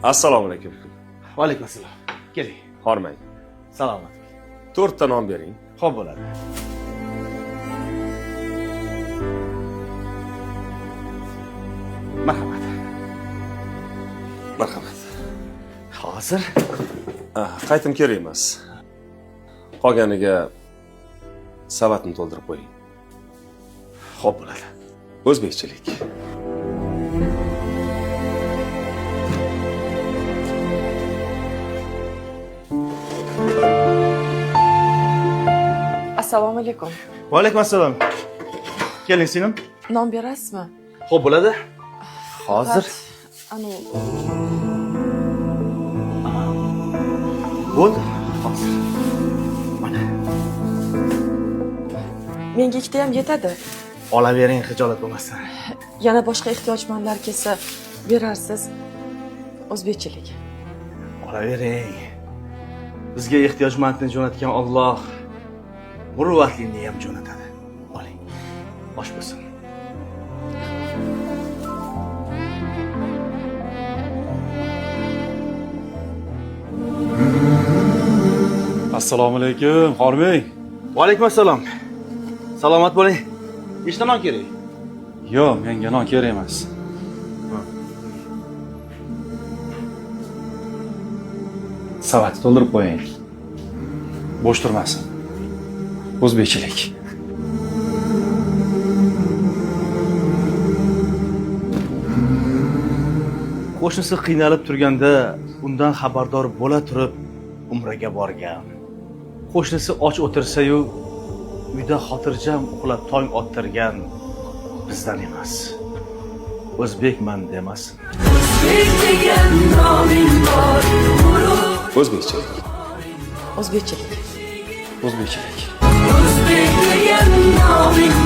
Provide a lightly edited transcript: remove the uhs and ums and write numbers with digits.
Assalomu alaykum. Va alaykum assalom. Keling. Hormang. Salomat. 4 ta non bering. Xo'p bo'ladi. Marhamat. Marhamat. Hozir Qaytim kerak emas. Qolganiga savatni to'ldirib qo'ying. xo'p bo'ladi. O'zbekchilik. Assalomu alaykum. Va alaykum assalom. Keling singlim. Non berasizmi? Xo'p bo'ladi. Hozir Anu, bo'ldi. Hozir. Mana. menga ikkita ham yetadi. Olavering, xijolat bo'lmasdan. Yana boshqa ehtiyojmandlar kelsa berarsiz. O'zbekchilik. Olavering. Bizga ehtiyojmandni jo'natgan Alloh muruvvatlini ham jo'natadi. Oling. Osh bo'lsin. Assalomu alaykum, Hormang. Va alaykum assalom. Salomat bo'ling. Nechta non kerak? Yo'q, menga non kerak emas. Savat to'ldirib qo'ying. Bo'sh turmasin. O'zbekchilik. Qo'shnisi qiynalib turganda undan xabardor bo'la turib umraga borgan. Qo'shnisi och o'tirsa-yu uyda xotirjam uxlab tong ottirgan bizdan emas. O'zbekman demasin. O'zbekchilik. O'zbekchilik. O'zbekchilik. O'zbek degan noming